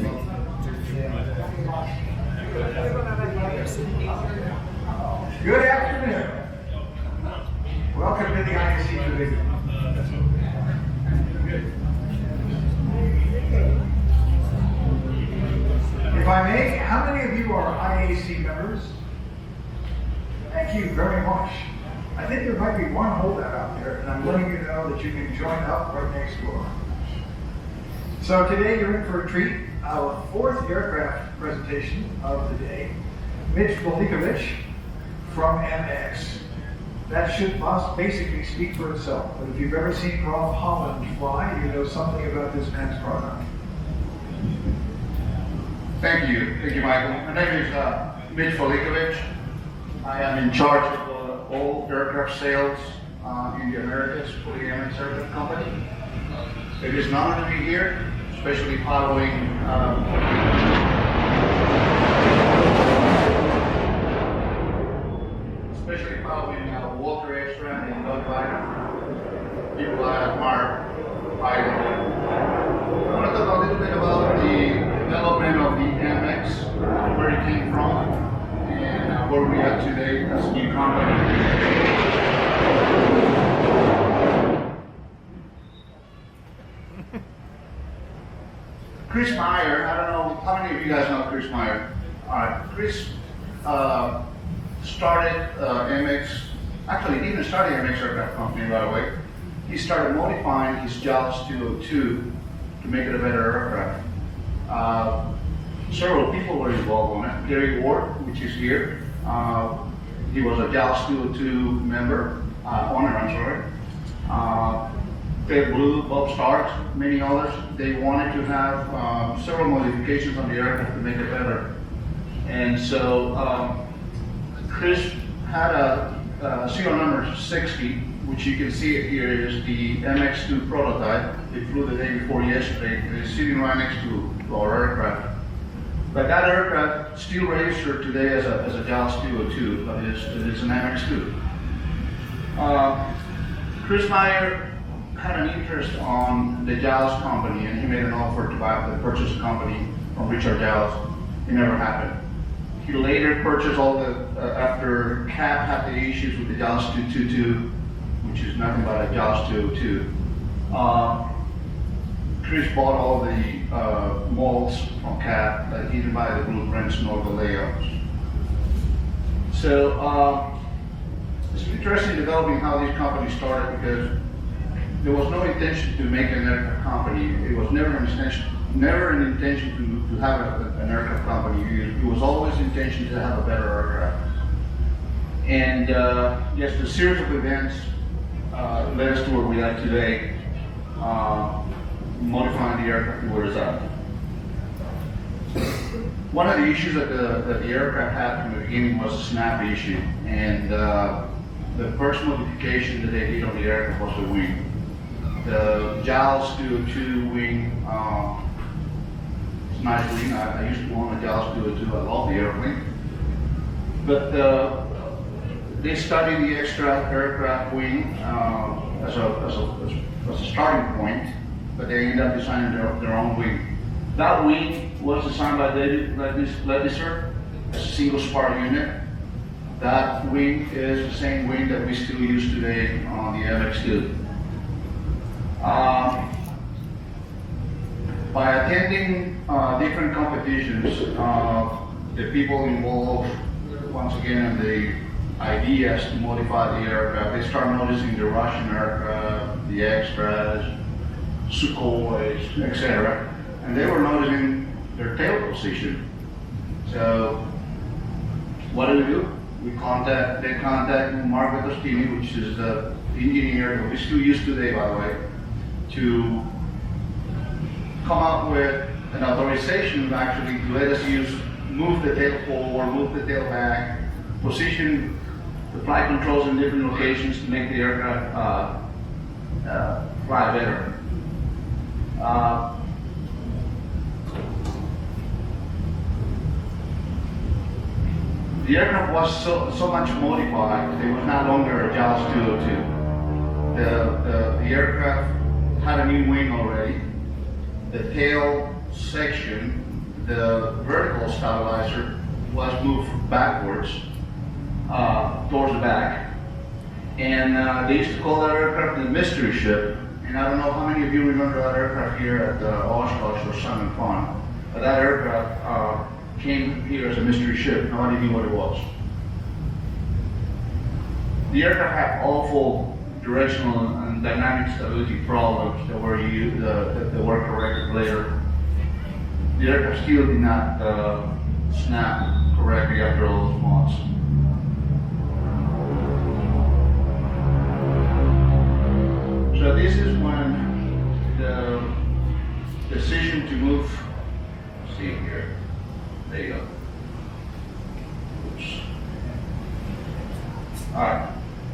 Good afternoon. Welcome to the IAC division. If I may, how many of you are IAC members? Thank you very much. I think there might be one holdout out there, and I'm letting you know that you can join up right next door. So today you're in for a treat. Our fourth aircraft presentation of the day, Mitch Velickovich from MX. That should basically speak for itself. But if you've ever seen Rolf Holland fly, you know something about this man's product. Thank you, Michael. My name is Mitch Velickovich. I am in charge of all aircraft sales in the Americas for the MX Aircraft Company. It is an honor to be here, especially following Walter Extra and Doug Biden, people I admire. I want to talk a little bit about the development of the MX, where it came from, and where we are today as a new company. Chris Meyer, I don't know, how many of you guys know Chris Meyer? All right, Chris started MX, actually he didn't start the MX Aircraft Company right away. He started modifying his Giles G-202 to make it a better aircraft. Several people were involved on it. Gary Ward, which is here, he was a Giles G-202 member, owner, I'm sorry. Ted Blue, Bob Starks, many others. They wanted to have several modifications on the aircraft to make it better. And so Chris had a serial number 60, which you can see it here is the MX2 prototype. They flew the day before yesterday. It's sitting right next to our aircraft. But that aircraft still registered today as a Giles G-202, but it is an MX2. Chris Meyer had an interest on the Giles company, and he made an offer to purchase the company from Richard Giles. It never happened. He later purchased all after Cap had the issues with the Giles G-202, which is nothing but a Giles G-202. Chris bought all the molds from Cap, but he didn't buy the blueprints nor the layouts. So it's interesting developing how these companies started, because there was no intention to make an aircraft company. It was never an intention to have an aircraft company. It was always the intention to have a better aircraft. And yes, the series of events led us to where we are today, modifying the aircraft to where it's at. One of the issues that the aircraft had from the beginning was a snap issue. And the first modification that they did on the aircraft was the wing. The Giles G-202 wing, it's a nice wing. I used to own a Giles G-202. I love the airplane. But they studied the extra aircraft wing as a starting point, but they ended up designing their own wing. That wing was designed by David Ledisser as a single spar unit. That wing is the same wing that we still use today on the MX2. By attending different competitions, the people involved, once again, in the ideas to modify the aircraft, they start noticing the Russian aircraft, the extras, Sukhois, etc. And they were noticing their tail position. So what do? They contact Mark Agostini, which is the engineer that we still use today, by the way, to come up with an authorization actually to let us move the tail forward, move the tail back, position the flight controls in different locations to make the aircraft fly better. The aircraft was so much modified, it was no longer a Giles G-202. The aircraft had a new wing already. The tail section the vertical stabilizer was moved backwards towards the back. And they used to call that aircraft the mystery ship. And I don't know how many of you remember that aircraft here at Oshkosh or Sun and Fun. But that aircraft came here as a mystery ship. Nobody knew what it was. The aircraft had awful directional and dynamic stability problems that were corrected later. The aircraft still did not snap correctly after all those mods. So this is when the decision to move, see here, there you go. Oops. All right.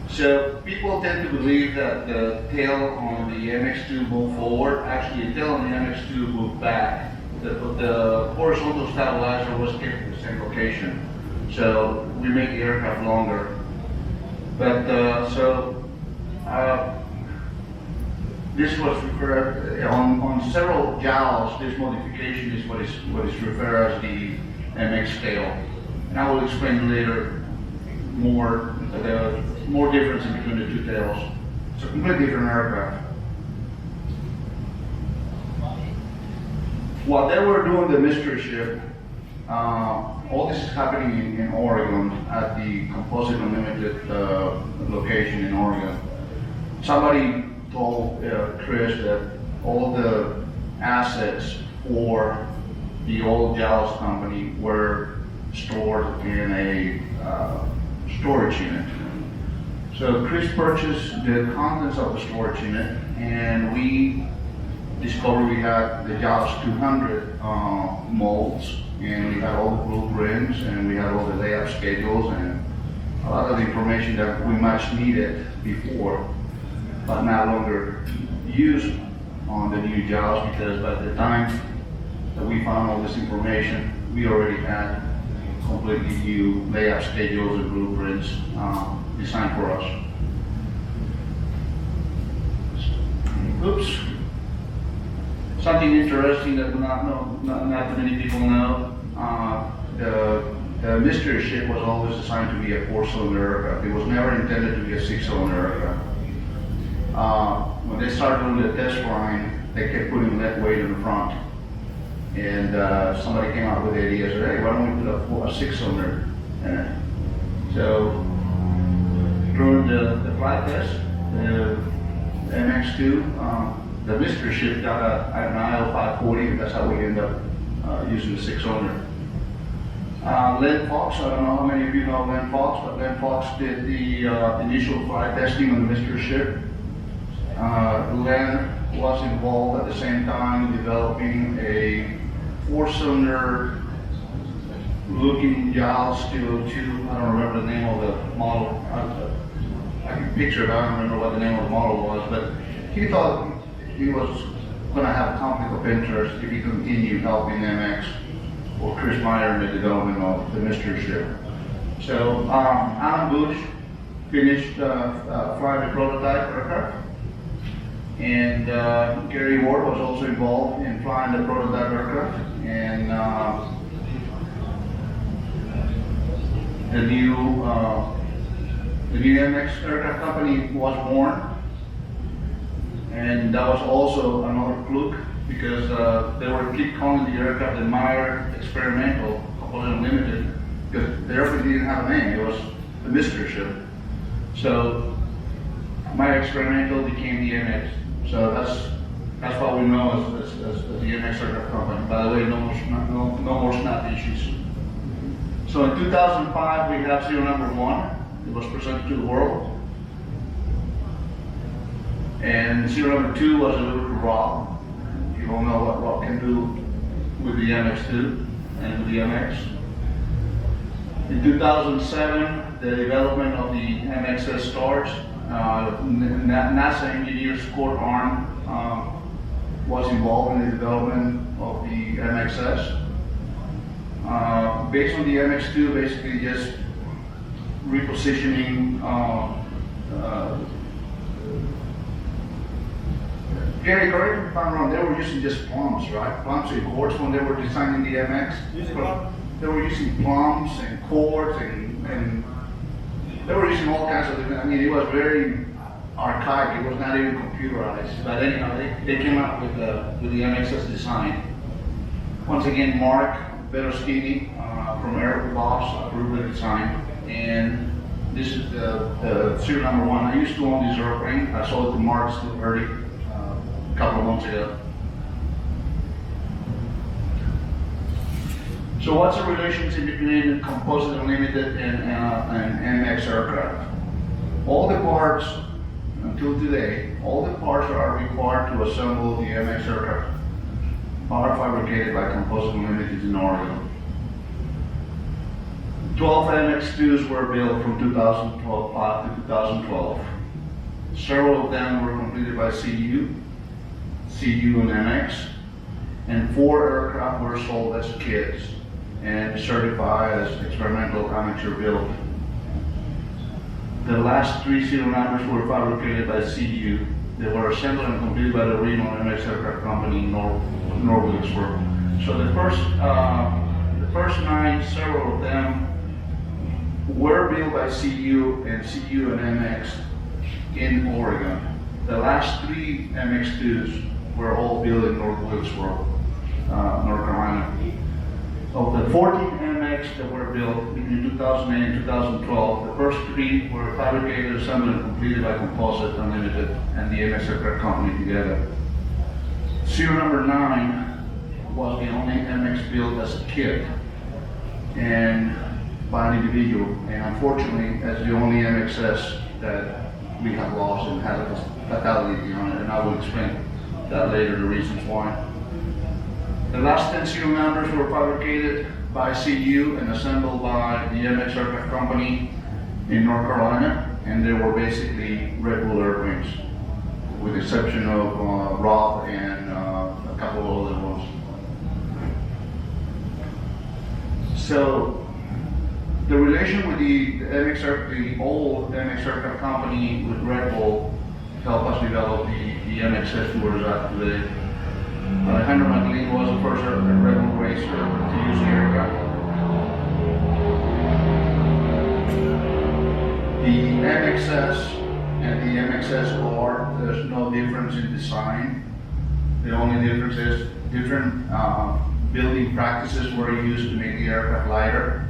So people tend to believe that the tail on the MX2 moved forward. Actually, the tail on the MX2 moved back. The horizontal stabilizer was kept in the same location. So we make the aircraft longer. But this was referred on several Giles. This modification is what is referred as the MX tail, and I will explain later more difference in between the two tails. It's a completely different aircraft. While they were doing the mystery ship, all this is happening in Oregon at the Composite Unlimited location in Oregon. Somebody told Chris that all the assets for the old Giles company were stored in a storage unit. So Chris purchased the contents of the storage unit, and we discovered we had the Giles 200 molds, and we had all the blueprints, and we had all the layout schedules, and a lot of the information that we much needed before, but no longer used on the new Giles, because by the time that we found all this information, we already had completely new layout schedules and blueprints designed for us. Oops. Something interesting that not too many people know. The mystery ship was always designed to be a 4-cylinder aircraft. It was never intended to be a 6-cylinder aircraft. When they started doing the test flying, they kept putting lead weight in the front. And somebody came out with the idea, said, hey, why don't we put a 6-cylinder in it? So during the flight test, the MX2, the mystery ship got an IO 540, that's how we ended up using the 6-cylinder. Len Fox, I don't know how many of you know Len Fox, but Len Fox did the initial flight testing on the mystery ship. Len was involved at the same time developing a 4-cylinder looking Giles G-202. I don't remember the name of the model. I can picture it, I don't remember what the name of the model was, but he thought he was going to have a conflict of interest if he continued helping MX or Chris Meyer in the development of the mystery ship. So Alan Bush finished flying the prototype aircraft, and Gary Ward was also involved in flying the prototype aircraft, and the new MX aircraft company was born. And that was also another fluke, because they were keep calling the aircraft the Meyer Experimental, Composite Unlimited, because the aircraft didn't have a name, it was the mystery ship. So Meyer Experimental became the MX. So that's what we know as the MX aircraft company. By the way, no more snap issues. So in 2005, we have serial number 1. It was presented to the world. And serial number 2 was a little raw. You all know what Rob can do with the MX2 and with the MX. In 2007, the development of the MXS starts. NASA engineers Scott Arm was involved in the development of the MXS. Based on the MX2, basically just repositioning Gary, correct me if I'm wrong, they were using just plums, right? Plums and quartz when they were designing the MX? Using what? They were using plums and quartz and they were using all kinds of different, I mean, it was very archaic, it was not even computerized. But anyhow, they came up with the MXS design. Once again, Mark Bettostini from Airbus approved the design. And this is the serial number 1. I used to own this airplane. I sold it to Mark still early, a couple of months ago. So what's the relationship between Composite Unlimited and MX aircraft? All the parts, until today, all the parts that are required to assemble the MX aircraft are fabricated by Composite Unlimited in Oregon. 12 MX2s were built from 2005 to 2012. Several of them were completed by CU and MX, and 4 aircraft were sold as kits and certified as experimental amateur build. The last 3 serial numbers were fabricated by CU. They were assembled and completed by the Reno MX aircraft company in Norwalksburg. So the first 9, several of them were built by CU and MX in Oregon. The last 3 MX2s were all built in Norwalksburg, North Carolina. Of the 14 MX that were built between 2008 and 2012, the first 3 were fabricated, assembled, and completed by Composite Unlimited and the MX aircraft company together. Serial number 9 was the only MX built as a kit and by an individual, and unfortunately, as the only MXS that we have lost and had a fatality on it, and I will explain that later, the reasons why. The last 10 serial numbers were fabricated by CU and assembled by the MX aircraft company in North Carolina, and they were basically Red Bull airplanes, with the exception of Rob and a couple of other ones. So the relation with the old MX aircraft company with Red Bull helped us develop the MXS to where it's at today. Alejandro McLean was the first Red Bull racer to use the aircraft. The MXS and the MXS-R, there's no difference in design. The only difference is different building practices were used to make the aircraft lighter.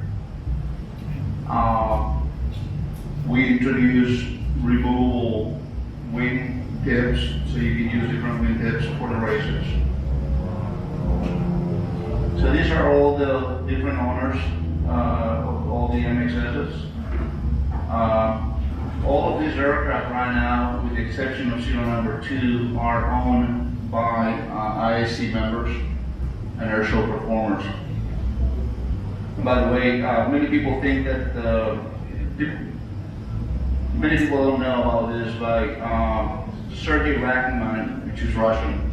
We introduced removable wing tips, so you can use different wing tips for the racers. So these are all the different owners of all the MXSs. All of these aircraft right now, with the exception of serial number 2, are owned by IAC members and airshow performers. And by the way, many people think that many people don't know about this, but Sergei Rachman, which is Russian,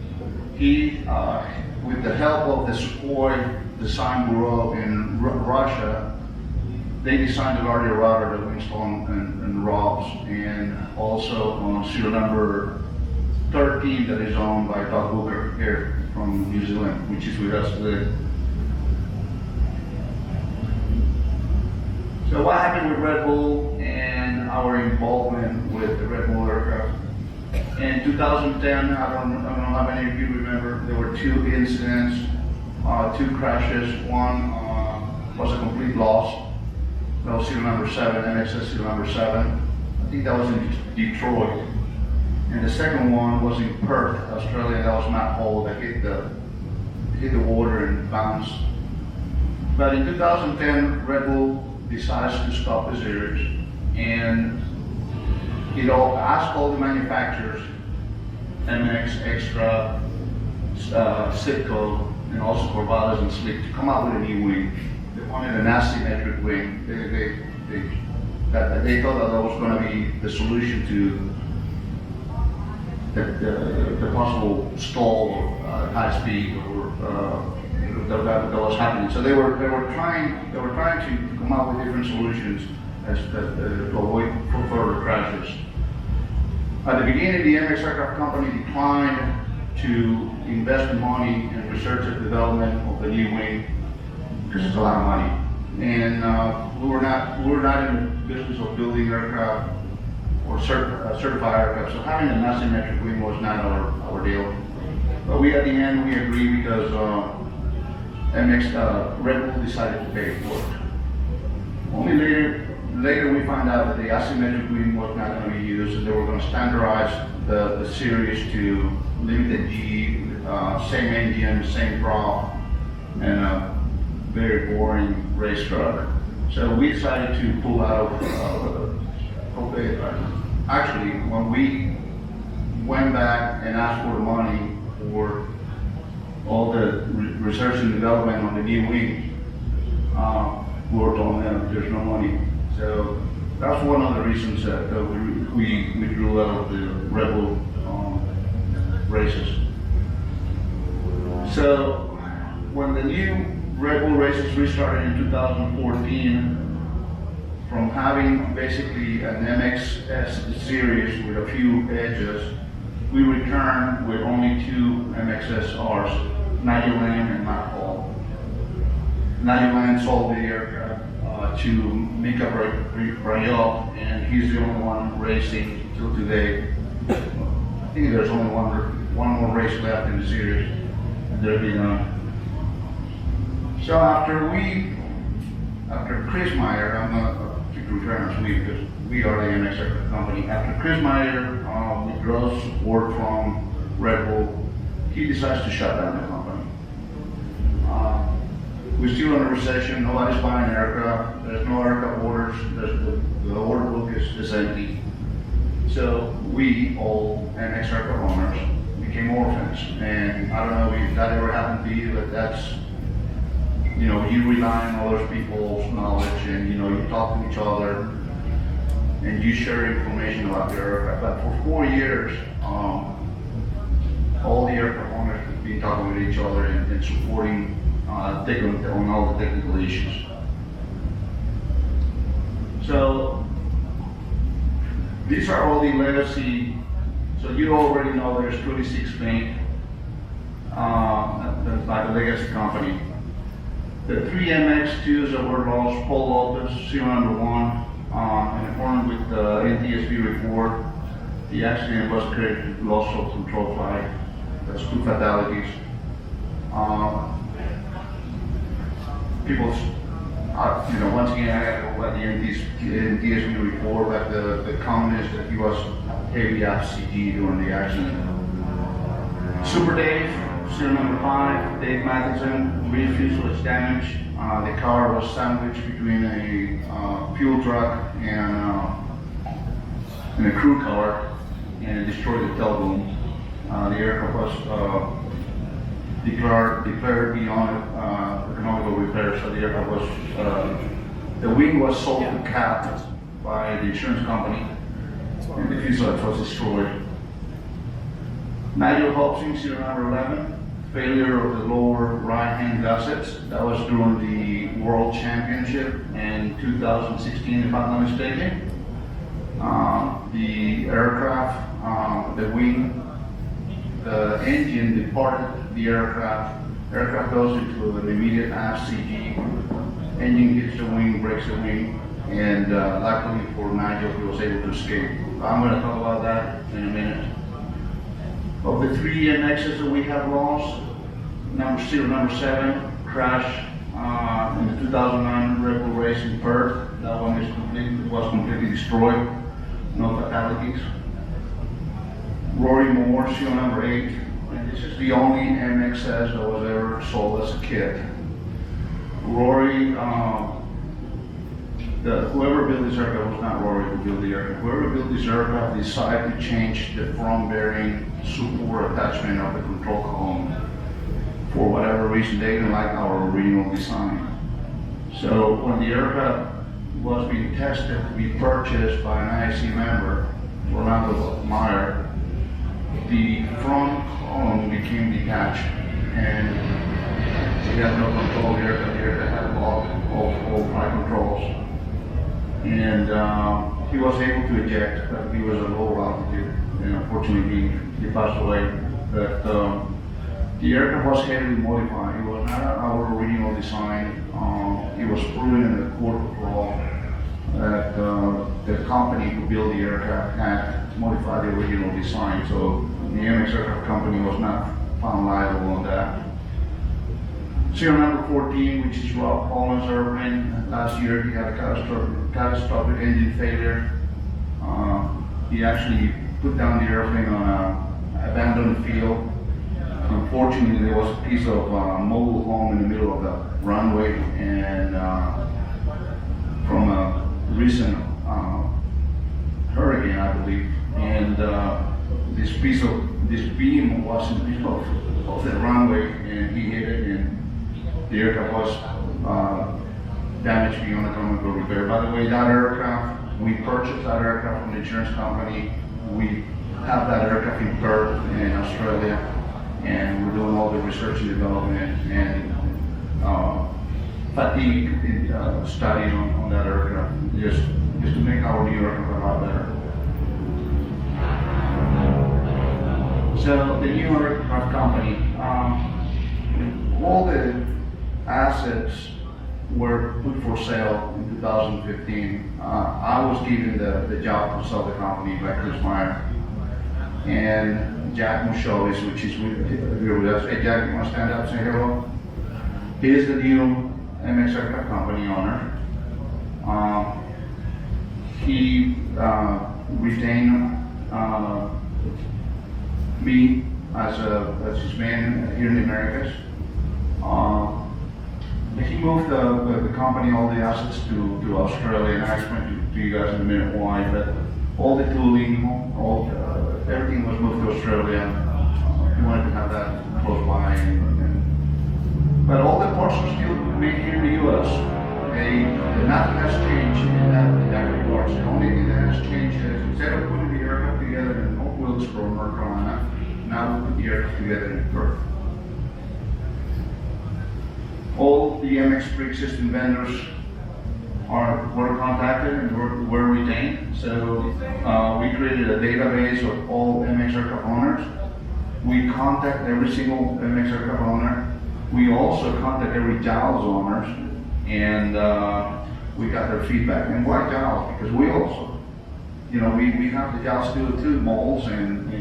he, with the help of the Sukhoi Design Bureau in Russia, they designed the Guardia rudder that we install in Rob's, and also on serial number 13 that is owned by Todd Booker here from New Zealand, which is with us today. So what happened with Red Bull and our involvement with the Red Bull aircraft? In 2010, I don't know how many of you remember, there were 2 incidents, 2 crashes. One was a complete loss. That was serial number 7, MXS serial number 7. I think that was in Detroit. And the second one was in Perth, Australia. That was Matt Hall that hit the water and bounced. But in 2010, Red Bull decides to stop the series, and it asked all the manufacturers, MX, Extra, Sitco, and also Corvallis and Slick, to come out with a new wing. They wanted an asymmetric wing. They thought that was going to be the solution to the possible stall of high speed or that was happening. So they were trying to come up with different solutions to avoid further crashes. At the beginning, the MX aircraft company declined to invest the money in research and development of the new wing, because it's a lot of money. And we were not in the business of building aircraft or certified aircraft, so having an asymmetric wing was not our deal. But at the end, we agreed because Red Bull decided to pay for it. Only later we found out that the asymmetric wing was not going to be used, and they were going to standardize the series to limited G, same engine, same prop, and a very boring race truck. So we decided to pull out of actually, when we went back and asked for the money for all the research and development on the new wing, we were told that there's no money. So that's one of the reasons that we withdrew out of the Rebel races. So when the new Rebel races restarted in 2014, from having basically an MXS series with a few edges, we returned with only two MXSRs, Nigel Land and Matt Hall. Nigel Land sold the aircraft to Mika Brayot, and he's the only one racing till today. I think there's only one more race left in the series, and there'll be none. So after Chris Meyer, I'm not referring to we because we are the MX company. After Chris Meyer withdraws support from Red Bull, he decides to shut down the company. We're still in a recession, nobody's buying aircraft, there's no aircraft orders, the order book is empty. So we, all MX aircraft owners, became orphans. And I don't know if that ever happened to you, but that's, you know, you rely on other people's knowledge, and you know, you talk to each other and you share information about the aircraft. But for 4 years, all the aircraft owners have been talking with each other and supporting on all the technical issues. So these are all the legacy. So you already know there's 26 paint by the legacy company. The three MX2s that were lost, Paul Lopez, serial number 1, in accordance with the NTSB report, the accident was created loss of control flight. That's 2 fatalities. People, you know, once again, I got to go by the NTSB report, but the comment is that he was heavy FCG during the accident. Super Dave, serial number 5, Dave Matheson, rear fuselage damage. The car was sandwiched between a fuel truck and a crew car, and it destroyed the tail boom. The aircraft was declared beyond economical repair, so the aircraft was, the wing was sold to CAP by the insurance company, and the fuselage was destroyed. Nigel Hobson, serial number 11, failure of the lower right-hand gussets. That was during the World Championship in 2016, if I'm not mistaken. The aircraft, the wing, the engine departed the aircraft. Aircraft goes into an immediate AFCG. Engine hits the wing, breaks the wing, and luckily for Nigel, he was able to escape. I'm going to talk about that in a minute. Of the 3 MXs that we have lost, serial number 7 crashed in the 2009 Red Bull race in Perth. That one was completely destroyed, no fatalities. Rory Moore, serial number 8, and this is the only MXS that was ever sold as a kit. Rory, whoever built this aircraft was not Rory who built the aircraft. Whoever built this aircraft decided to change the front bearing support attachment of the control column. For whatever reason, they didn't like our original design. So when the aircraft was being tested to be purchased by an IAC member, Rolando Meyer, the front column became detached, and we had no control here. The aircraft had all 5 controls. And he was able to eject, but he was at low altitude, and unfortunately he passed away. that the aircraft was heavily modified. It was not our original design. It was proven in the court of law that the company who built the aircraft had modified the original design. So the MX Aircraft Company was not found liable on that. Serial number 14, which is Rob Collins' airplane. Last year he had a catastrophic engine failure. He actually put down the airplane on an abandoned field. Unfortunately, there was a piece of mobile home in the middle of the runway, and from a recent hurricane, I believe, and this beam was in the middle of the runway, and he hit it, and the aircraft was damaged beyond economical repair. By the way, that aircraft, we purchased that aircraft from the insurance company. We have that aircraft in Perth in Australia, and we're doing all the research and development and fatigue study on that aircraft, just to make our new aircraft a lot better. So the new aircraft company, all the assets were put for sale in 2015. I was given the job to sell the company by Chris Meyer and Jack Moshovis, which is here with us. Hey Jack, you want to stand up and say hello? He is the new MX Aircraft Company owner. He retained me as his man here in the Americas. He moved the company, all the assets to Australia, and I explain to you guys in a minute why, but all the tooling, everything was moved to Australia. We wanted to have that close by, but all the parts are still made here in the US. Nothing has changed in that regard. The only thing that has changed is instead of putting the aircraft together in Oak Wilkesboro, North Carolina, now we put the aircraft together in Perth. All the MX brake system vendors were contacted and were retained. So we created a database of all MX aircraft owners. We contact every single MX aircraft owner. We also contact every Giles owners, and we got their feedback. And why Giles? Because we also, we have the Giles G-202 molds, and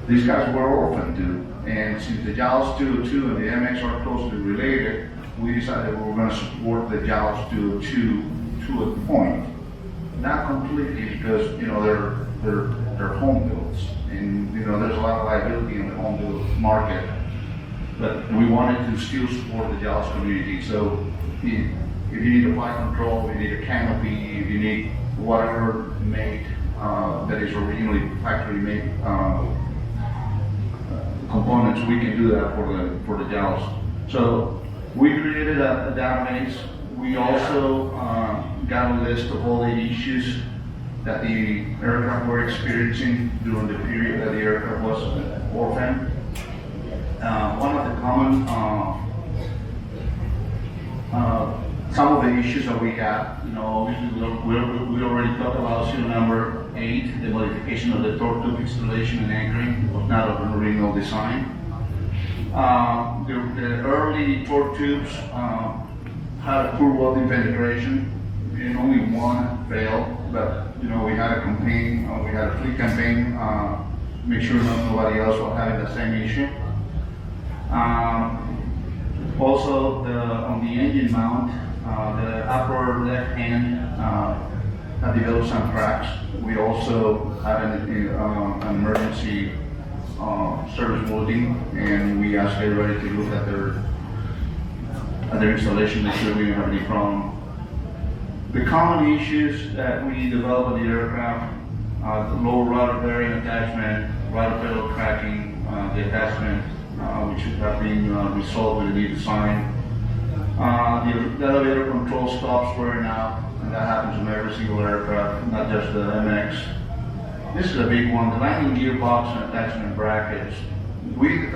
these guys were orphaned too. And since the Giles G-202 and the MX are closely related, we decided we were going to support the Giles G-202 to a point. Not completely, because they're home builds, and there's a lot of liability in the home build market. But we wanted to still support the Giles community. So if you need a flight control, if you need a canopy, if you need whatever made that is originally factory made components, we can do that for the Giles. So we created a database. We also got a list of all the issues that the aircraft were experiencing during the period that the aircraft was orphaned. One of the common, some of the issues that we got, obviously we already talked about serial number 8, the modification of the torque tube installation and anchoring. It was not an original design. The early torque tubes had a poor welding penetration, and only one failed. But we had a campaign, we had a fleet campaign, make sure nobody else was having the same issue. Also, on the engine mount, the upper left hand had developed some cracks. We also had an emergency service bulletin, and we asked everybody to look at their installation, make sure we didn't have any problem. The common issues that we developed with the aircraft, the lower rudder bearing attachment, rudder pedal cracking, the attachment, which have been resolved with a new design. The elevator control stops wearing out, and that happens on every single aircraft, not just the MX. This is a big one, the landing gearbox and attachment brackets. We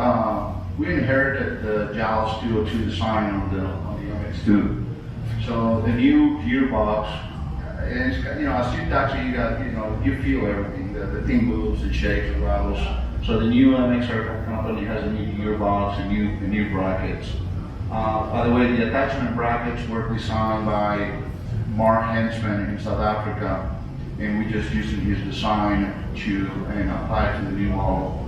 inherited the Giles G-202 design on the MX too. So the new gearbox, and it's, as you taxi, you feel everything. The thing moves, it shakes, it rattles. So the new MX aircraft company has a new gearbox and new brackets. By the way, the attachment brackets were designed by Mark Hensman in South Africa, and we just using his design to apply it to the new model.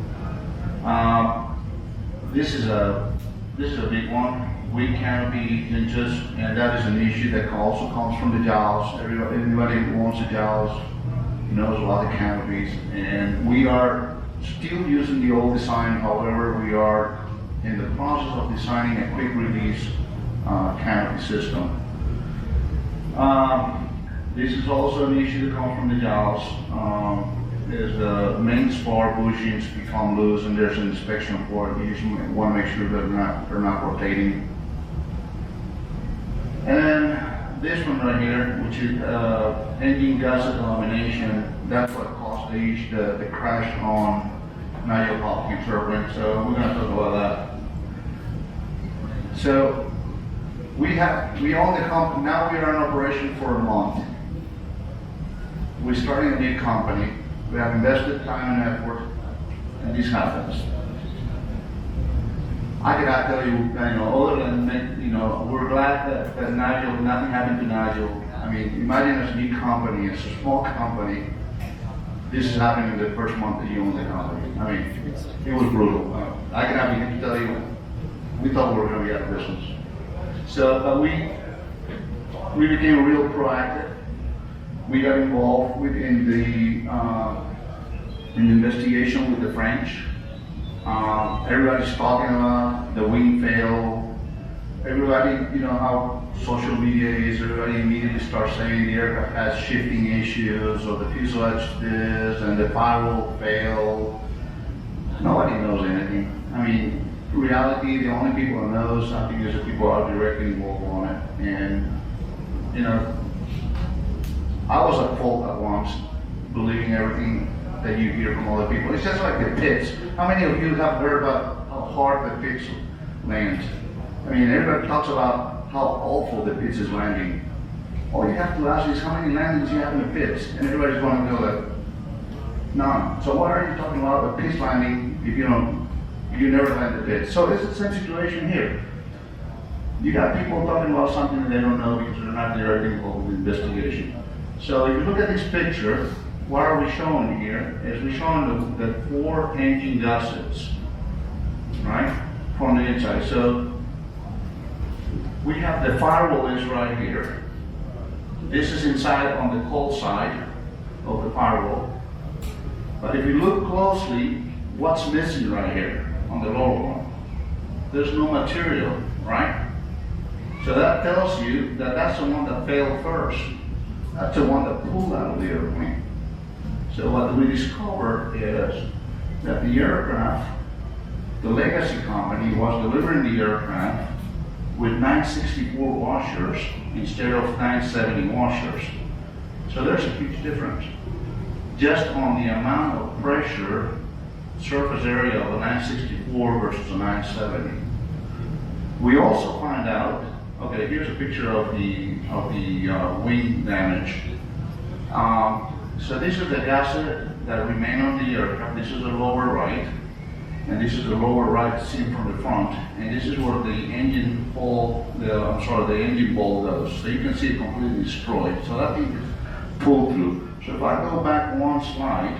This is a big one. Wing canopy hinges, and that is an issue that also comes from the Giles. Everybody who owns a Giles knows about the canopies, and we are still using the old design. However, we are in the process of designing a quick release canopy system. This is also an issue that comes from the Giles. Is the main spar bushings become loose, and there's an inspection for it. You usually want to make sure that they're not rotating. And then this one right here, which is engine gasket elimination. That's what caused the crash on Nigel Hopkins airplane. So we're going to talk about that. So we own the company. Now we are in operation for a month. We're starting a new company. We have invested time and effort, and this happens. I cannot tell you, other than, we're glad that Nigel, nothing happened to Nigel. I mean, imagine it's a new company, it's a small company. This is happening in the first month that you own the company. I mean, it was brutal. I cannot begin to tell you, we thought we were going to be out of business. So we became real proactive. We got involved in the investigation with the French. Everybody's talking about the wing fail. Everybody, how social media is, everybody immediately starts saying the aircraft has shifting issues, or the fuselage this, and the firewall failed. Nobody knows anything. I mean, in reality, the only people who know something is the people who are directly involved on it. And, I was at fault at once, believing everything that you hear from other people. It's just like the pits. How many of you have heard about how hard the pits land? I mean, everybody talks about how awful the pits is landing. All you have to ask is how many landings you have in the pits, and everybody's going to go like, none. So why are you talking about a pits landing if you never land the pits? So it's the same situation here. You got people talking about something that they don't know because they're not directly involved with the investigation. So if you look at this picture, what are we showing here? Is we're showing the 4 engine gussets, right, from the inside. So we have the firewall is right here. This is inside on the cold side of the firewall. But if you look closely, what's missing right here on the lower one? There's no material, right? So that tells you that that's the one that failed first. That's the one that pulled out of the airplane. So what we discovered is that the aircraft, the legacy company was delivering the aircraft with 964 washers instead of 970 washers. So there's a huge difference. Just on the amount of pressure, surface area of a 964 versus a 970. We also find out, okay, here's a picture of the wing damage. So this is the gasket that remain on the aircraft. This is the lower right, and this is the lower right seen from the front. And this is where the engine the engine bolt goes. So you can see it completely destroyed. So that thing is pulled through. So if I go back one slide,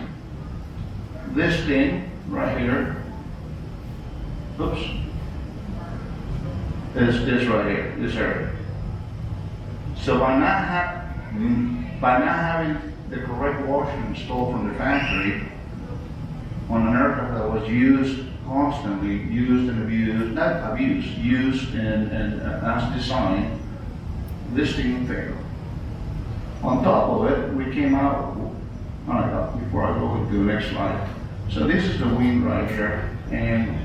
this thing right here, oops, this right here, this area. So by not having the correct washer installed from the factory on an aircraft that was used constantly, used and as designed, this thing failed. On top of it, we came out, before I go to the next slide. So this is the wing right here, and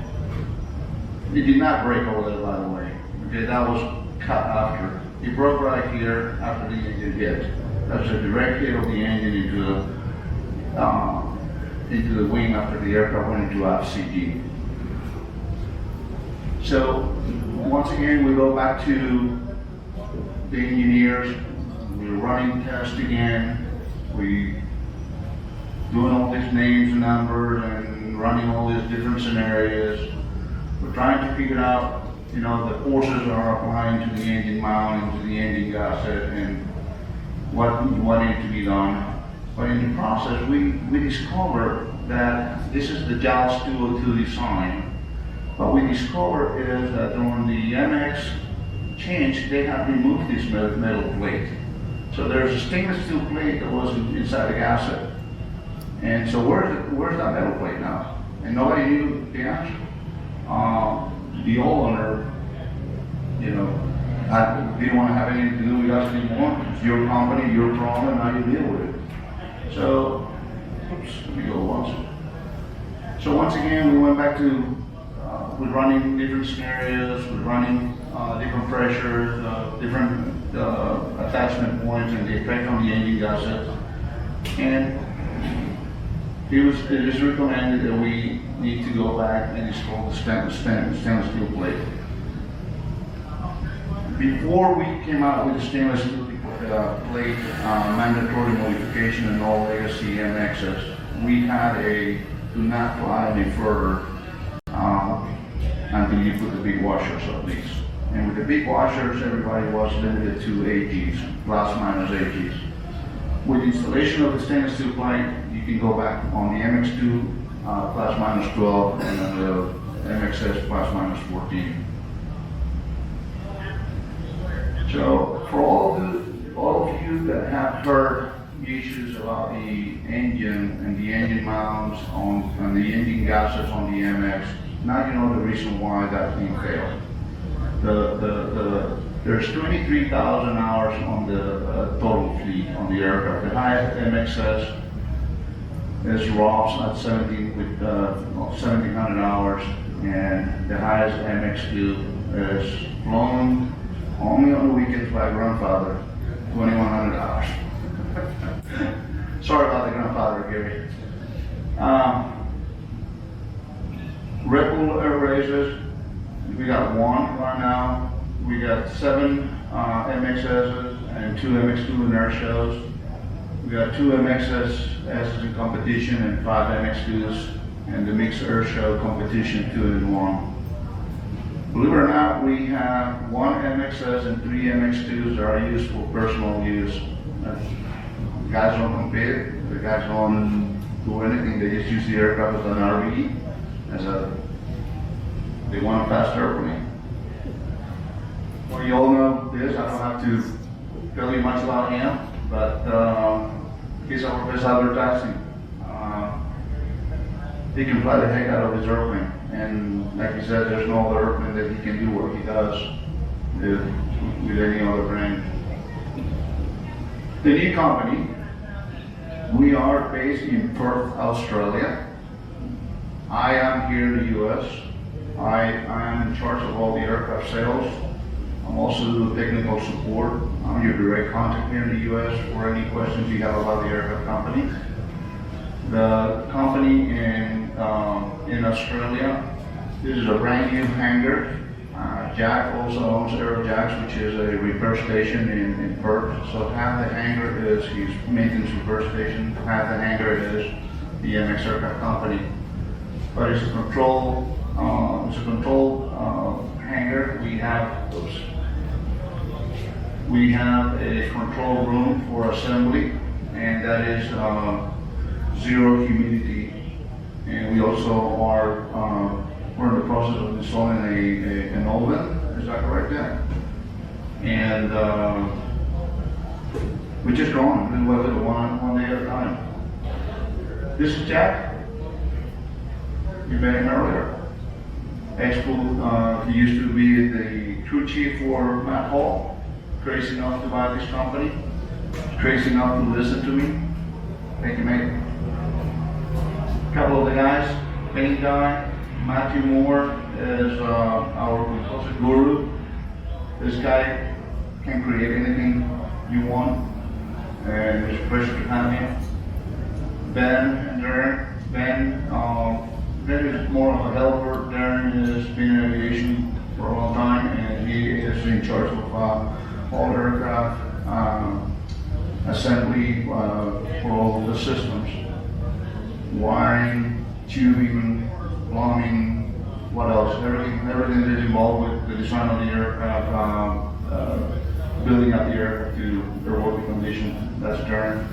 it did not break over there, by the way. Okay, that was cut after. It broke right here after the engine hit. That was a direct hit of the engine into the wing after the aircraft went into FCG. So once again, we go back to the engineers. We're running tests again. We doing all these names and numbers and running all these different scenarios. We're trying to figure out, you know, the forces are applying to the engine mount and to the engine gasket and what needs to be done. But in the process, we discovered that this is the Giles G-202 design. What we discovered is that during the MX change, they have removed this metal plate. So there's a stainless steel plate that was inside the gasket. And so where's that metal plate now? And nobody knew the answer. The old owner, you know, didn't want to have anything to do with us anymore. It's your company, your problem, how you deal with it. So, oops, let me go once. So once again, we went back to, we're running different scenarios, we're running different pressures, different attachment points and the effect on the engine gasket. And it is recommended that we need to go back and install the stainless steel plate. Before we came out with the stainless steel plate mandatory modification in all legacy MXs, we had a do not fly any further until you put the big washers on these. And with the big washers, everybody was limited to AGs, plus minus AGs. With installation of the stainless steel plate, you can go back on the MX2 plus minus 12 and then the MXS plus minus 14. So for all of you that have heard issues about the engine and the engine mounts on the engine gaskets on the MX, now you know the reason why that thing failed. There's 23,000 hours on the total fleet on the aircraft. The highest MXS is ROPS at 1,700 hours, and the highest MX2 is flown only on the weekends by grandfather, 2,100 hours. Sorry about the grandfather, Gary. Red Bull air races, we got one right now. We got 7 MXSs and 2 MX2 inertials. We got 2 MXSs in competition and 5 MX2s, and the mixed air show competition 2 and 1. Believe it or not, we have 1 MXS and 3 MX2s that are used for personal use. The guys don't compete, the guys don't do anything, they just use the aircraft as an RV, they want a fast airplane. Well, you all know this, I don't have to tell you much about him, but he's our best advertising. He can fly the heck out of his airplane, and like he said, there's no other airplane that he can do what he does with any other brand. The new company, we are based in Perth, Australia. I am here in the US. I am in charge of all the aircraft sales. I'm also doing technical support. I'm your direct contact here in the US for any questions you have about the aircraft company. The company in Australia, this is a brand new hangar. Jack also owns Aerojacks, which is a repair station in Perth. So half the hangar is his maintenance repair station, half the hangar is the MX aircraft company. But it's a controlled hangar. We have a control room for assembly, and that is zero humidity. And we also are we're in the process of installing an oven. Is that correct? Yeah. And we're just growing little one day at a time. This is Jack. You met him earlier. He used to be the crew chief for Matt Hall. Crazy enough to buy this company. Crazy enough to listen to me. Thank you, mate. A couple of the guys, paint guy, Matthew Moore is our composite guru. This guy can create anything you want, and it's a pleasure to have him. Ben there. Ben is more of a helper. Darren has been in aviation for a long time, and he is in charge of all aircraft assembly for all the systems, wiring, tubing, plumbing, what else? Everything that is involved with the design of the aircraft, building up the aircraft to their working condition. That's Darren.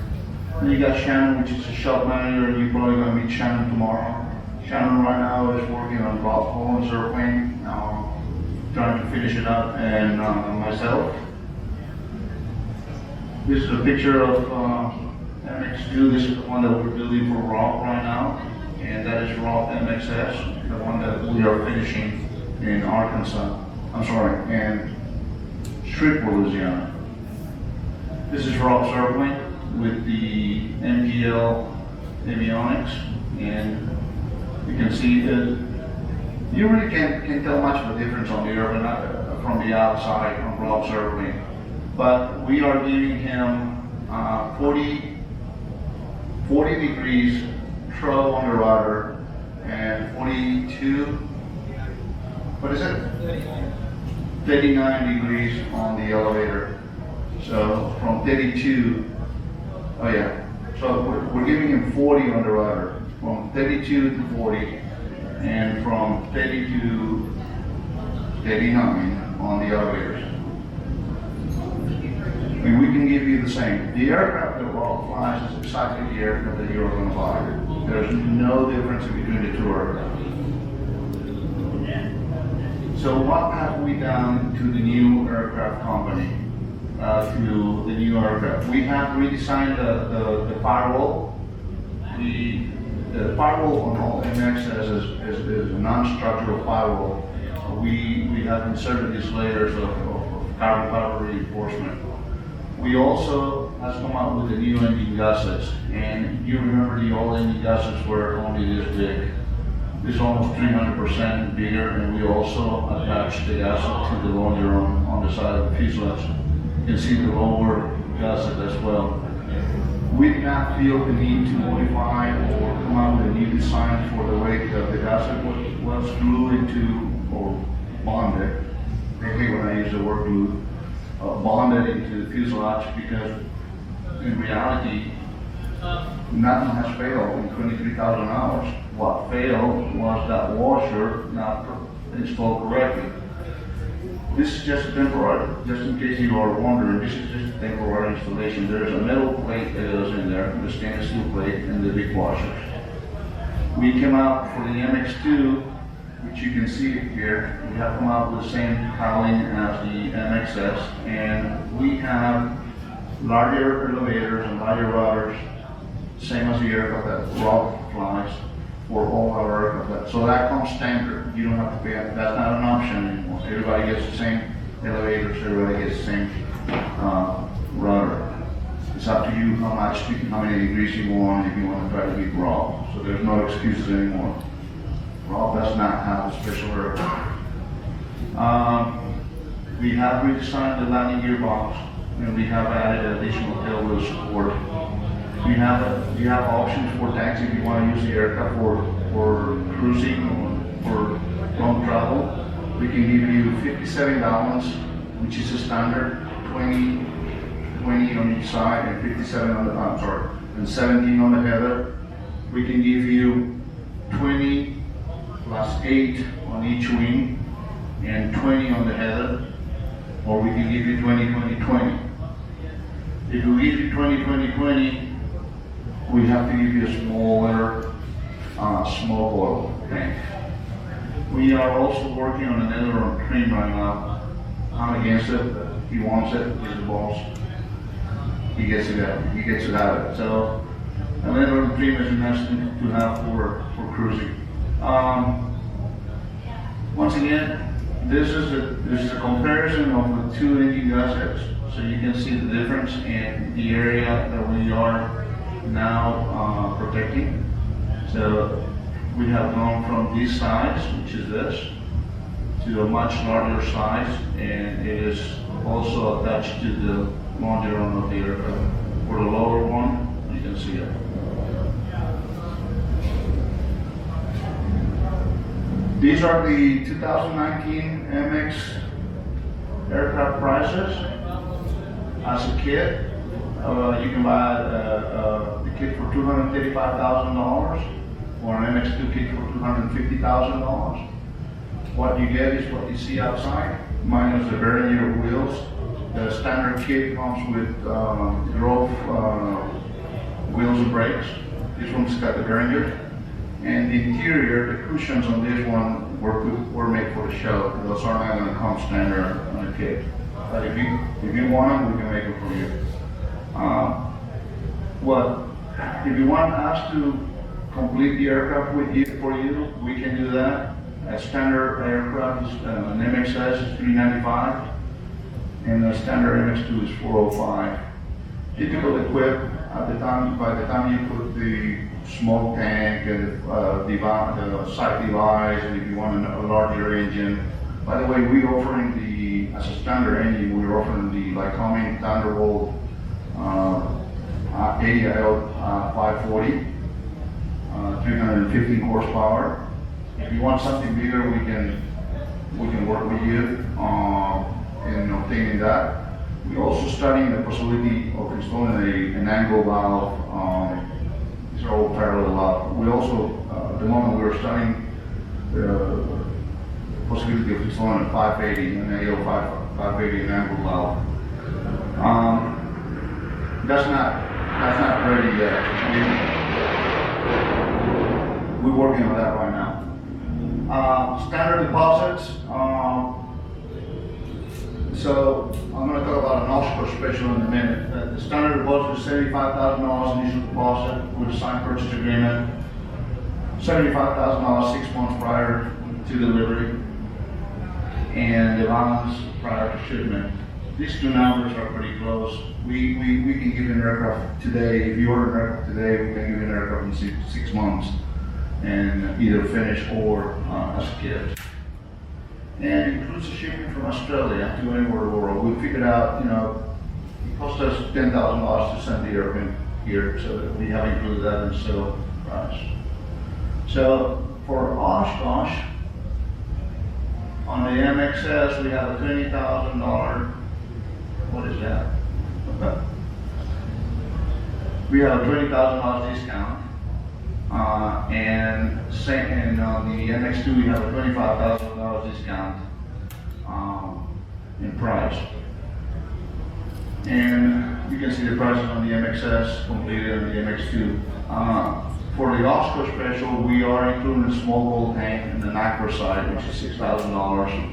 And you got Shannon, which is a shop manager. You're probably going to meet Shannon tomorrow. Shannon right now is working on Rob Holland's airplane, trying to finish it up, and myself. This is a picture of MX2. This is the one that we're building for Rob right now, and that is Rob MXS, the one that we are finishing in Arkansas. In Shreveport, Louisiana. This is Rob's airplane with the MGL avionics, and you can see that you really can't tell much of a difference on the airplane from the outside on Rob's airplane. But we are giving him 40 degrees throw on the rudder and 42, what is it? 39 degrees on the elevator. So from 32, oh yeah. So we're giving him 40 on the rudder, from 32 to 40, and from 30 to 39 on the elevators. I mean, we can give you the same. The aircraft that Rob flies is exactly the aircraft that you're going to buy. There's no difference between the two aircraft. So what have we done to the new aircraft company, to the new aircraft? We have redesigned the firewall. The firewall on all MXs is a non-structural firewall. We have inserted these layers of carbon fiber reinforcement. We also have come out with the new engine gussets, and you remember the old engine gussets were only this big. This is almost 300% bigger, and we also attached the gusset to the longeron on the side of the fuselage. You can see the lower gusset as well. We did not feel the need to modify or come out with a new design for the way that the gusset was glued into, or bonded. Maybe when I use the word glue, bonded into the fuselage, because in reality, nothing has failed in 23,000 hours. What failed was that washer not installed correctly. This is just temporary, just in case you are wondering, this is just a temporary installation. There is a metal plate that goes in there, the stainless steel plate, and the big washers. We came out for the MX2, which you can see here. We have come out with the same cowling as the MXS, and we have larger elevators and larger rudders, same as the aircraft that Rob flies for all our aircraft. So that comes standard. You don't have to pay. That's not an option anymore. Everybody gets the same elevators. Everybody gets the same rudder. It's up to you how many degrees you want if you want to try to beat Rob. So there's no excuses anymore. Rob does not have a special aircraft. We have redesigned the landing gearbox, and we have added additional tail wheel support. You have options for taxi if you want to use the aircraft for cruising or for long travel. We can give you 57 gallons, which is a standard, 20 on each side, and 57 on the, and 17 on the header. We can give you 20 plus 8 on each wing, and 20 on the header, or we can give you 20, 20, 20. If we give you 20, 20, 20, we have to give you a smaller smoke oil tank. We are also working on an aileron trim right now. I'm against it, but he wants it, he's the boss. He gets it out of it. So an aileron trim is a nice thing to have for cruising. Once again, this is a comparison of the two engine gussets, so you can see the difference in the area that we are now protecting. So we have gone from this size, which is this, to a much larger size, and it is also attached to the longeron of the aircraft. For the lower one, you can see it. These are the 2019 MX aircraft prices. As a kit, you can buy the kit for $235,000, for an MX2 kit for $250,000. What you get is what you see outside, minus the Behringer wheels. The standard kit comes with Grove wheels and brakes. This one's got the Behringer. And the interior, the cushions on this one were made for the show. Those are not going to come standard on the kit. But if you want them, we can make them for you. If you want us to complete the aircraft for you, we can do that. A standard aircraft, an MXS is $395, and the standard MX2 is $405. Typical equipped at the time. By the time you put the smoke tank and the side device, and if you want a larger engine. By the way, we're offering as a standard engine, we're offering the Lycoming Thunderbolt 80L 540, 315 horsepower. If you want something bigger, we can work with you in obtaining that. We're also studying the possibility of installing an angle valve. These are all parallel valves. We also, at the moment, we're studying the possibility of installing a 580, an AO 580 an angle valve. That's not ready yet. We're working on that right now. Standard deposits. So I'm going to talk about an Oscar special in a minute. The standard deposit is $75,000 initial deposit with a signed purchase agreement. $75,000 6 months prior to delivery, and the balance prior to shipment. These two numbers are pretty close. We can give you an aircraft today. If you order an aircraft today, we can give you an aircraft in 6 months, and either finish or as a gift. And it includes the shipping from Australia to anywhere in the world. We figured out, it cost us $10,000 to send the airplane here, so we have included that in the sale price. So for Oshkosh, on the MXS, we have a $20,000, what is that? We have a $20,000 discount. And on the MX2, we have a $25,000 discount in price. And you can see the prices on the MXS completed on the MX2. For the Oscar special, we are including a small gold tank in the NACRA side, which is $6,000.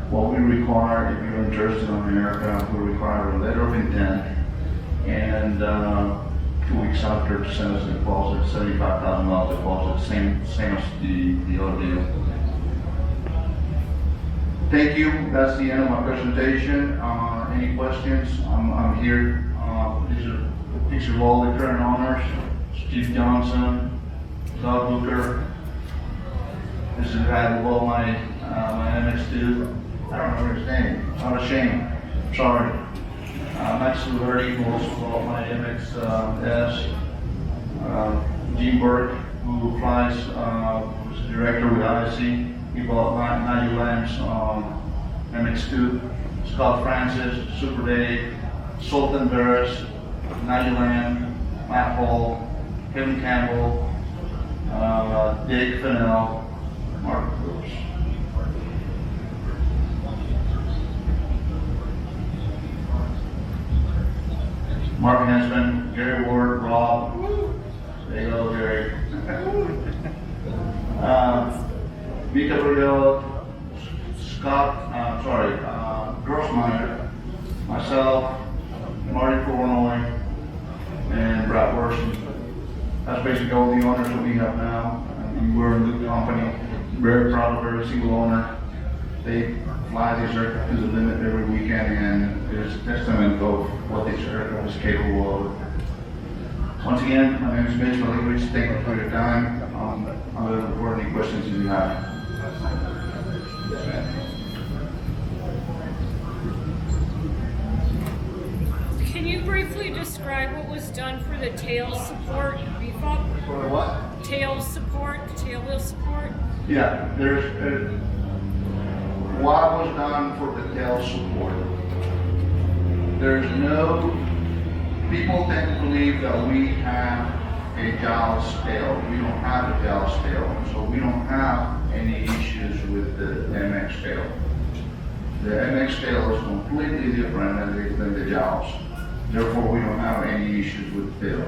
What we require, if you're interested in the aircraft, we require a letter of intent and 2 weeks after to send us a deposit, $75,000 deposit, same as the other deal. Thank you. That's the end of my presentation. Any questions? I'm here. These are a picture of all the current owners: Steve Johnson, Doug Luker. This is the guy who bought my MX2. I don't remember his name. Not ashamed. Sorry. Max Luberti, who also bought my MXS. Gene Burke, who flies, who's the director with IAC. He bought Nigel Lamb's MX2. Scott Francis, Super Dave, Sultan Barris, Nigel Lamb, Matt Hall, Kevin Campbell, Dick Fennell, Mark Brooks. Mark Hensman, Gary Ward, Rob. There you go, Gary. Vita Brillo, Scott, Grossmeyer, myself, Marty Flournoy, and Brad Worson. That's basically all the owners that we have now. And we're a new company, very proud of every single owner. They fly this aircraft to the limit every weekend, and it is a testament of what this aircraft is capable of. Once again, my name is Mitch Velickovich. Thank you for your time. I'm looking for any questions you have. Can you briefly describe what was done for the tail support beef up? For the what? Tail support, tail wheel support? Yeah, there's what was done for the tail support. There's no, people tend to believe that we have a Giles tail. We don't have a Giles tail, so we don't have any issues with the MX tail. The MX tail is completely different than the Giles. Therefore, we don't have any issues with the tail.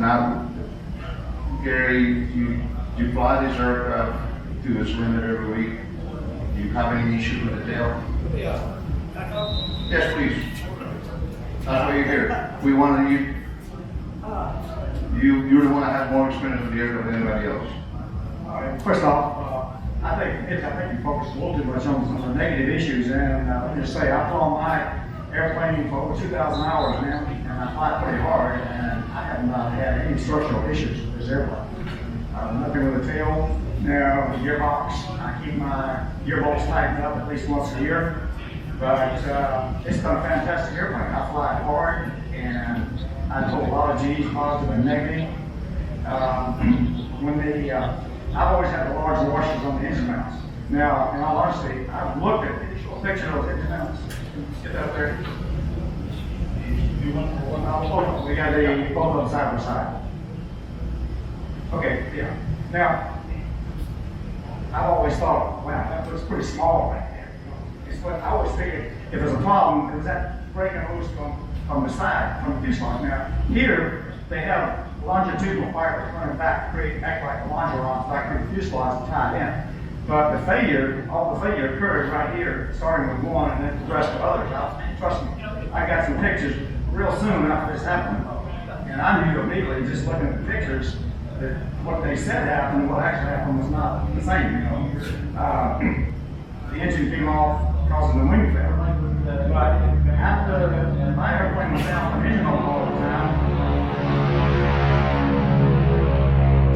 Now, Gary, you fly this aircraft to its limit every week. Do you have any issues with the tail? Yeah. Yes, please. That's why you're here. We want you. You're the one that has more experience with the aircraft than anybody else. First off, I think you focused a little too much on some of the negative issues, and let me just say, I've flown my airplane for over 2,000 hours now, and I fly pretty hard, and I have not had any structural issues with this airplane. Nothing with the tail. Now, the gearbox, I keep my gearbox tightened up at least once a year, but it's been a fantastic airplane. I fly it hard, and I told a lot of G's, positive and negative. I've always had the large washers on the engine mounts. Now, in all honesty, I've looked at a picture of those engine mounts. Get that up there. We got both of them side by side. Okay, yeah. Now, I've always thought, wow, that looks pretty small right there. It's what I always figured, if there's a problem, it was that breaking loose from the side, from the fuselage. Now, here, they have longitudinal fibers running back, act like longerons back through the fuselage and tied in. But all the failure occurred right here, starting with one and then progressed to others. Trust me, I got some pictures real soon after this happened. And I knew immediately, just looking at the pictures, that what they said happened and what actually happened was not the same, you know. The engine came off, causing the wing failure. But after my airplane was down, the engine on all the time.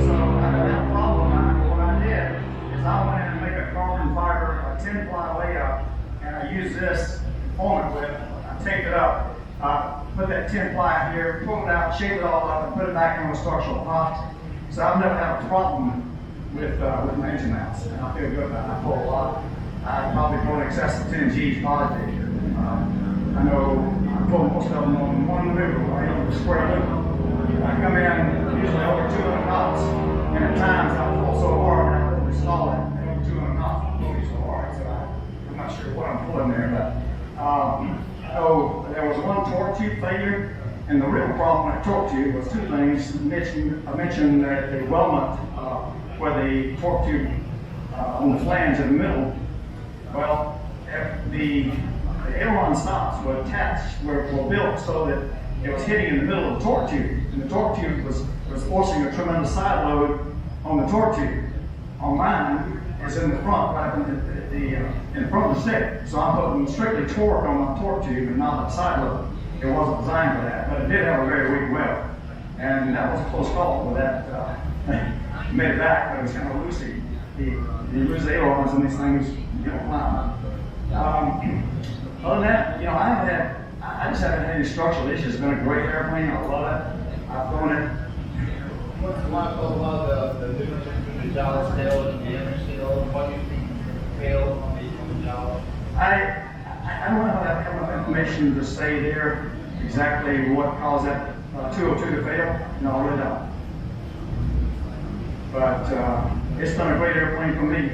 So I didn't have a problem. What I did is I went in and made a carbon fiber, a 10-ply layout, and I used this formant whip. I taped it up, put that 10-ply here, pull it out, shape it all up, and put it back in a structural box. So I've never had a problem with my engine mounts, and I feel good about it. I pull a lot. I probably pull in excess of 10 G's positive. I know I pull most of them on one maneuver, right on the square loop. I come in usually over 200 knots, and at times I pull so hard that I literally stall it at over 200 knots. I'm pulling so hard, so I'm not sure what I'm pulling there, but there was one torque tube failure. And the real problem with the torque tube was two things. I mentioned that the weldment where the torque tube on the flange in the middle, well, the aileron stops were attached, were built so that it was hitting in the middle of the torque tube. And the torque tube was forcing a tremendous side load on the torque tube. On mine, it's in the front, right in front of the stick. So I'm putting strictly torque on my torque tube and not the side load. It wasn't designed for that, but it did have a very weak weld. And that was a close call with that. Made it back, but it was kind of loosey. You lose the ailerons and these things, you don't fly. Other than that, you know, I just haven't had any structural issues. It's been a great airplane. I love it. I've flown it. What's the one about the difference between the Giles tail and the MX tail? What do you think failed on the Giles? I don't have enough information to say there exactly what caused that 202 to fail. No, I really don't. But it's been a great airplane for me.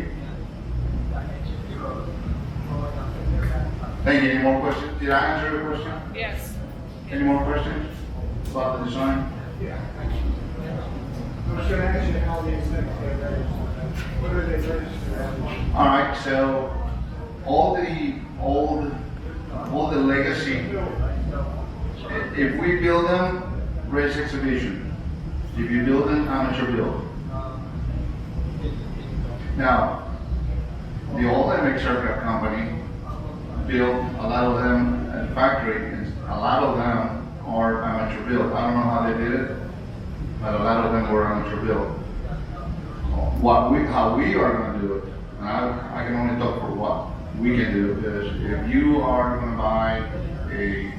Thank you. Any more questions? Did I answer your question? Yes. Any more questions about the design? Yeah. I was going to ask you how the exhibits are registered. What are they registered as? All right. So all the legacy. If we build them, race exhibition. If you build them, amateur build. Now, the old MX aircraft company built a lot of them at factory, and a lot of them are amateur build. I don't know how they did it, but a lot of them were amateur build. How we are going to do it, and I can only talk for what we can do, is if you are going to buy a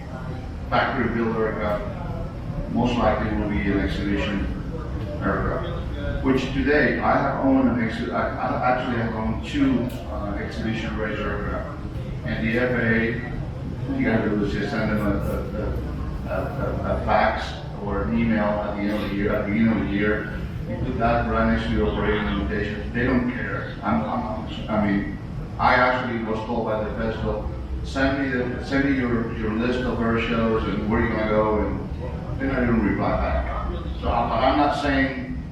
factory built aircraft, most likely will be an exhibition aircraft. Which today I have owned I actually have owned two exhibition race aircraft. And the FAA, you got to do is just send them a fax or an email at the end of the year, at the beginning of the year. You put that right next to your operating limitations. They don't care. I mean, I actually was told by the festival, send me your list of air shows and where you're gonna go, and they're not even reply back. So I'm not saying,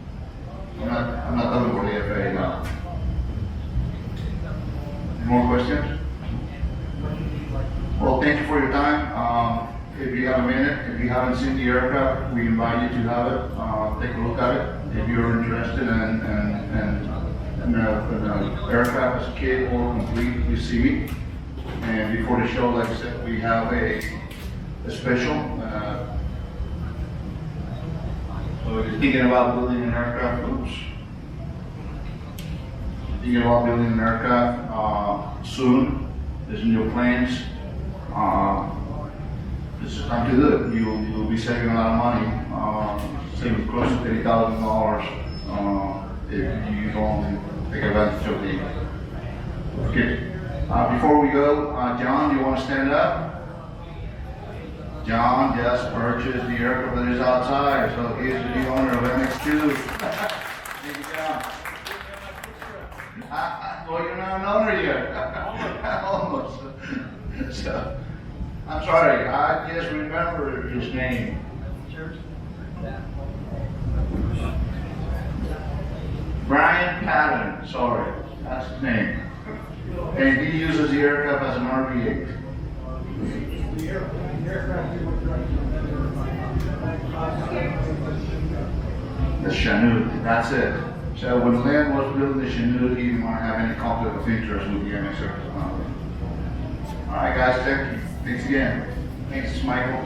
I'm not done for the FAA now. Any more questions? Well, thank you for your time. If you have a minute, if you haven't seen the aircraft, we invite you to have it, take a look at it. If you're interested in an aircraft as a kit or complete, you see me. And before the show, like I said, we have a special. So if you're thinking about building an aircraft, thinking about building an aircraft soon, there's new planes. This is time to do it. You'll be saving a lot of money, saving close to $30,000 if you don't take advantage of the kit. Before we go, John, do you want to stand up? John just purchased the aircraft that is outside, so he is the owner of MX2. Thank you, John. Well, you're not an owner yet. Almost. So, I'm sorry, I just remember his name. Brian Patton, sorry, that's his name. And he uses the aircraft as an RV-8. The Chinook, that's it. So when Lynn was building the Chinook, he didn't want to have any conflict of interest with the MX aircraft. All right, guys, thank you. Thanks again. Thanks, Michael.